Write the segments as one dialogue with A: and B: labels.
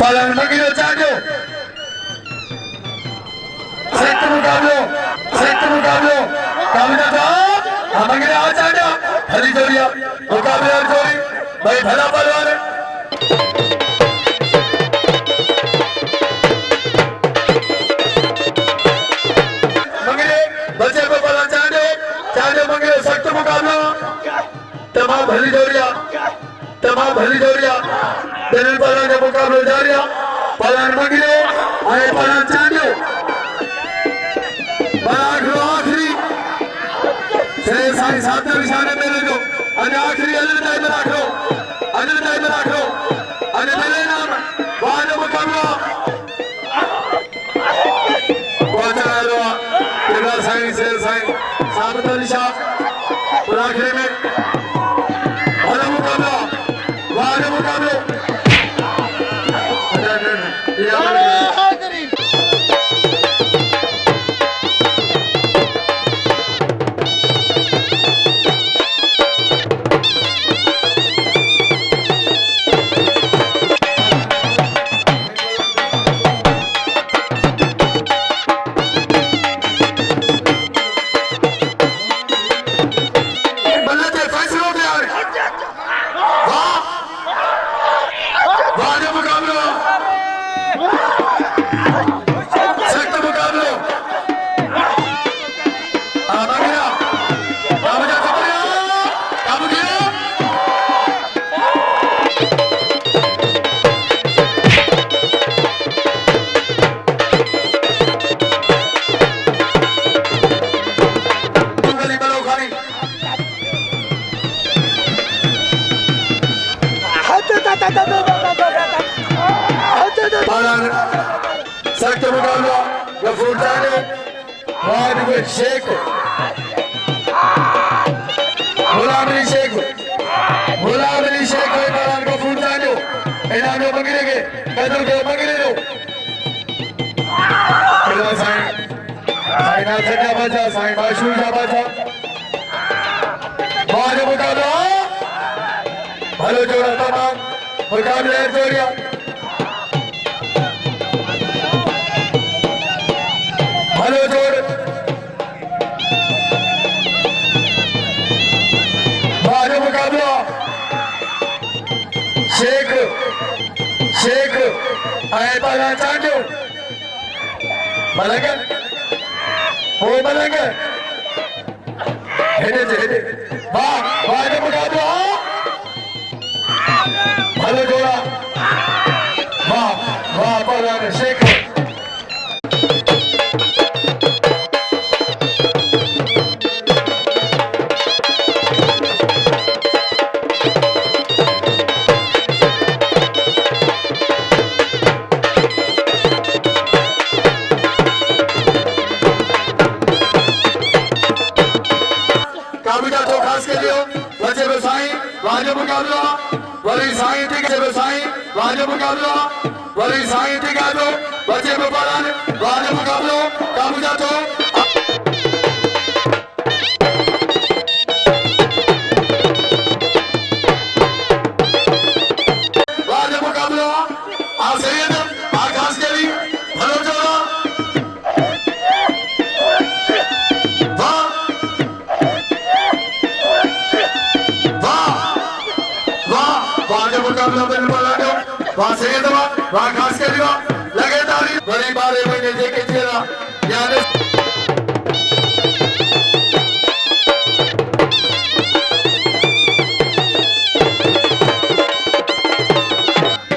A: Palan Magino Chanjo. Sektor Mukablo. Kamina Tom. Hamangina Chanjo. Hali Joria. Mukablo Jori. Bhai Bhala Palwan. Mangine. Bache ko Palan Chanjo. Chanjo Mangine Sektor Mukablo. तमाम भली जोड़िया दिल पालन का मुकाबला जारी पालन मंगिलो आए पालन चांदो बाखरो आखिरी श्री साईं साथ में निशाने मेरे को अने आखिरी अजल टाइम रखो अने मेरे नाम वाद मुकाबला पहुंचा लो तेरा साईं से साईं साथ में निशान और आखिरी में Sektor Mukabla Ghafoor Chanjo Ward with Sheikh Ghulam Ali Sheikh है पालन Ghafoor Chanjo इनाम मंगने के कदम के मंगने लो किला साईं नाथ सजा बाजा साईं बाशूर जा बाजा वाद मुकाबला भलो जोड़ा तमाम मुकाबले जोड़िया हेलो जोड़ बाजू मुकाबला शेख आए पालन चांजो मलंग हेडे बाजू मुकाबला हेलो जोड़ा वाह पालन शेख वरी साईं थी गाजो बचे में पालन वाद मुकाबलो काबू जातो वाद मुकाबलो आ सैयद आ खास केली भलो जोड़ा वाह वाद मुकाबला बिल पालन वाह सैयद वाह खास कर दियो लगे ताली बड़ी बारे महीने देखे चेहरा यार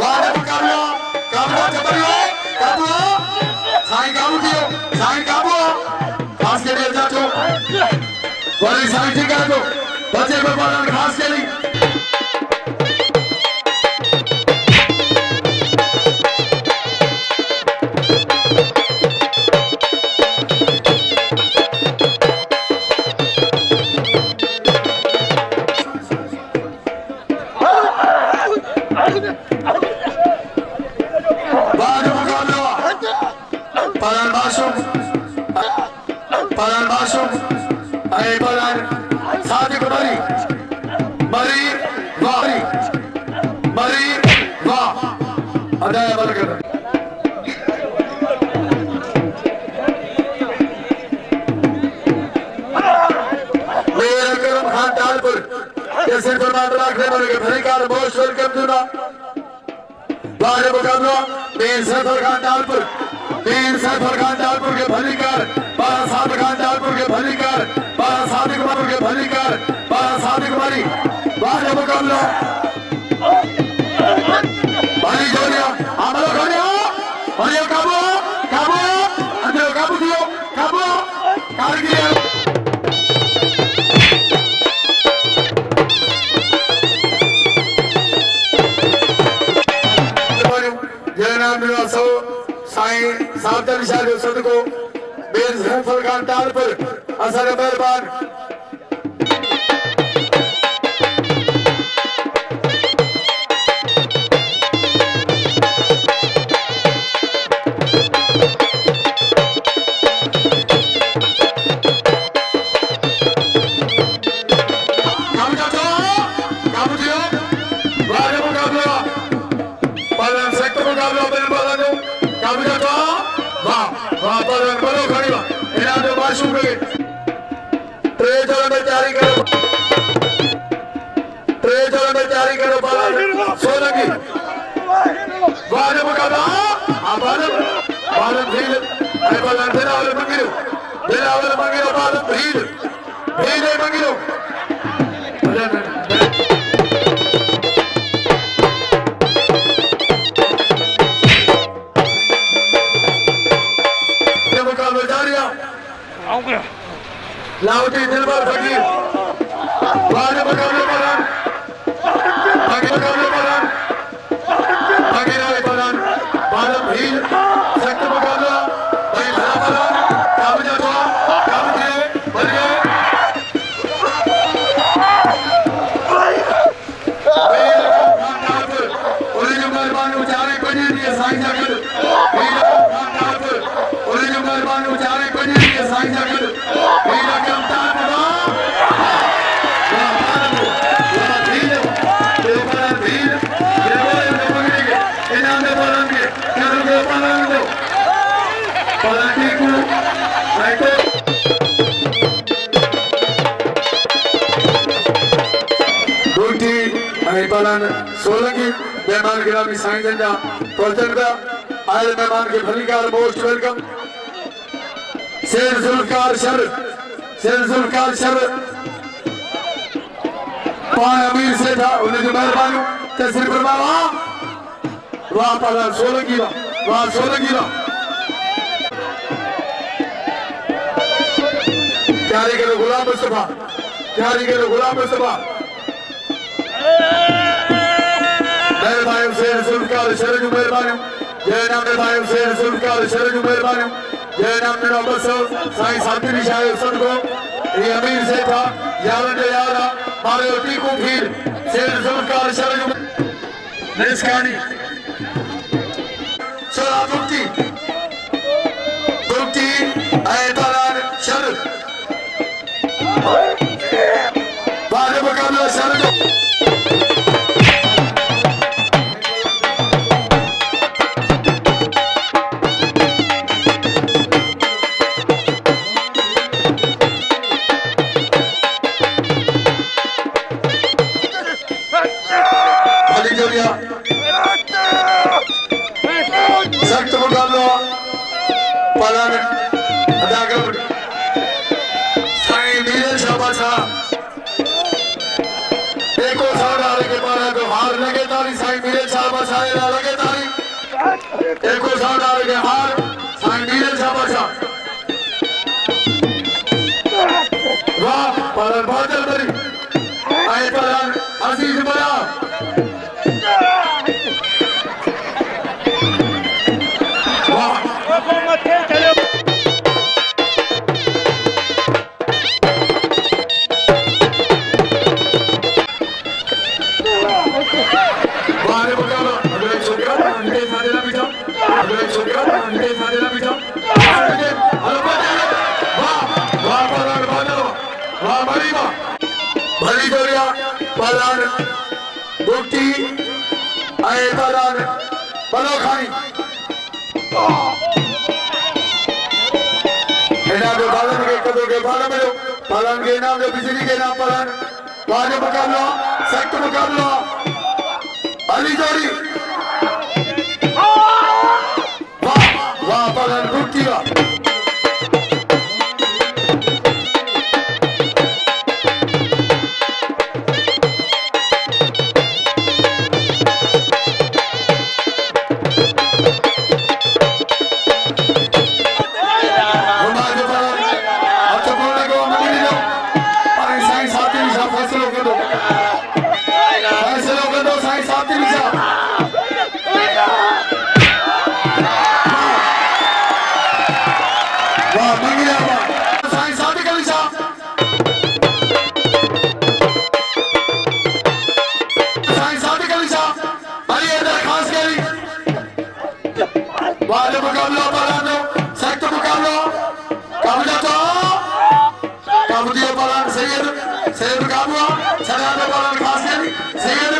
A: वाह मुकाबला जबरियो काबू साईं काबू खास के लिए जाचो बड़ी साईं ठीक है तो बच्चे में पालन खास के लिए पालन मासूम अरे पालन सादिक मरी वाह अदाया बरकत मेरा करम खान तालपुर जैसे फरमान रखने वाले के भरीकार मोस्ट वेलकम टू बाहर मुकाबला मेन सैफर खान तालपुर के भरीकार बारा सादिक खान तालपुर के भरीकार बारा सादिक कुमार के भरीकार बारा सादिक कुमारी बाहर मुकाबला भाई जोड़िया आमलो जोड़िया और ये काबू काबू अंदर काबू दियो काबू कारगिल साईं सावधान शाह सदको बेर सैफर खान तालपुर असर मेहरबान तैयारी करो सोलंकी लाउटी दिलबर फकीर बारे मुकाबले परान बाकी मुकाबले परान बाकी राय परान बारह भीड़ सख्त मुकाबला भाई भरा परान काम जाता काम किए बन गए उन्हें जो मेहरबान उचारे बने दिए साईं जाकर उन्हें जो मेहरबान उचारे बने दिए साईं जाकर सोलंकी मेहमान गिरामी साईं जंजा तोलचंदा आए मेहमान के भलीकार मोस्ट वेलकम शेर जुल्फकार शर पान अमीर से था उन्हें जो मेहरबानी तस्वीर पर वाह पाला सोलंकी वाह तैयारी करो गुलाम मुस्तफा मेहरबानी शेर जुल्फकार शरजू मेहरबानी जय नाम मेहरबानी शेर जुल्फकार शरजू मेहरबानी जय नाम मेरा बस साईं साथी शाह सदको ये अमीर से था यारन यारा मारे टीकू भीड़ शेर जुल्फकार शरजू निस्कानी चला दुक्ति आए बारान शर बारे मुकाबला शरजू सख्त मुकाबला पालन अदा कर साईं मीरे शाबाशा देखो सारे के पारा को हार लगे तारी साईं मीरे शाबाशा लगे तारी देखो सारे के हार साईं मीरे शाबाशा वाह पालन बादल बरी आए पालन अजीज बड़ा बलो खाई इनाम जो पालन के कदों के पालन में पालन के इनाम जो बिजली के नाम पालन वाले मुकाबला सख्त मुकाबला अली जोड़ी वाह वाह पालन रुकिया वाले मुकाबला पालन सख्त मुकाबला काबूजा तो काबूदिया पालन सैयद सैयद काबूआ सलाम पालन खास के सैयद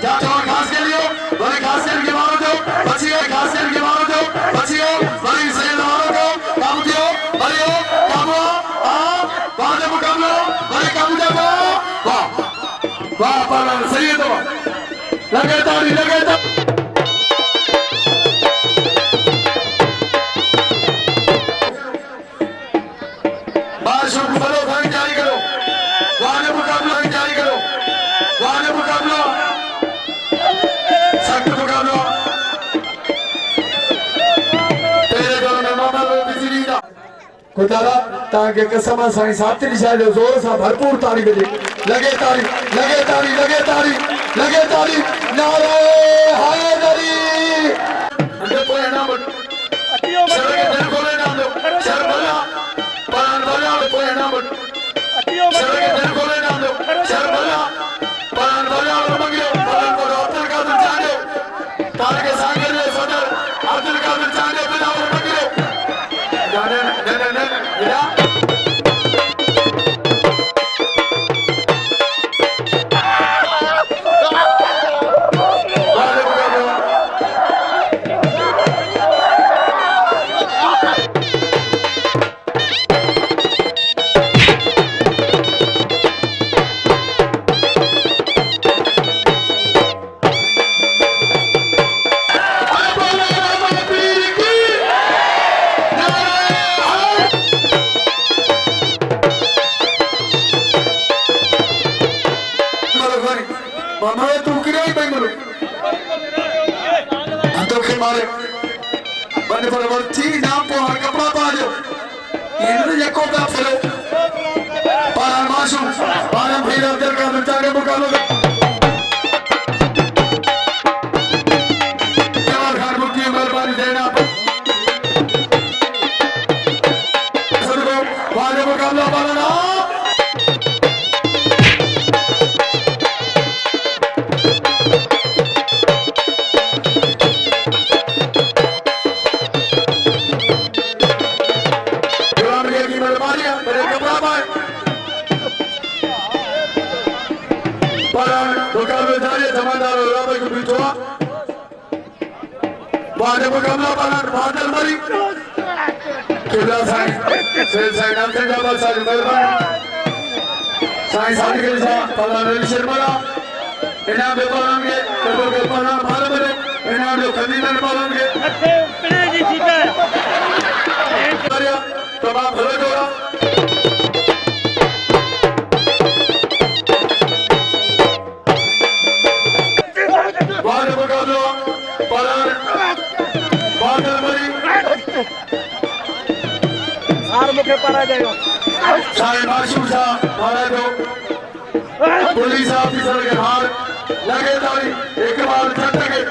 A: जातो खास के लिए बड़े खास के मारो दो बचियो खास के मारो दो बचियो बड़ी सैयद मारो दो काबूदियो बड़े काबूआ आ वाले मुकाबला बड़े काबूजा को वाह वाह पालन सैयद लगे ताली खुदारा ताकि कसम साईं साथी निशा जो जोर से भरपूर ताली बजे लगे ताली लगे ताली लगे ताली लगे ताली नारे हैदरी अंदर कोई नाम शर के दिल खोले नाम दो शर भला पान भला कोई नाम शर के दिल खोले नाम दो शर भला पान भला मंगियो पान को अब्दुल कादिर चांदे ताल के सांगर में सदर अब्दुल कादिर चांदे बिना और मंगियो जाने ने इला मारे तुम किरे बेंगलुरु अंतो के मारे बने पर वर्ती नाम को हर कपड़ा पा दो इन्हें ये को बाप चलो पारा मासूम पारा फिर अंदर का बच्चा के मुकाबले यार घर मुक्ति मेहरबानी देना सबको वाले मुकाबला पालना वाले मुकाबला पालन बादल मरी किला साईं से साईं नाम से जबल साईं मेहरबान साईं साईं के साथ पालन शर्मा इनाम दे पालेंगे कबूल के पालन मार बने इनाम दे खदीजन पालेंगे प्ले जी ठीक है तमाम भले जोड़ा वाले मुकाबला पालन बादल मरी सार मुखे पड़ा जाएगा साईं मासूम साहब मारा दो पुलिस ऑफिसर के हाथ लगे ताली एक बार झटके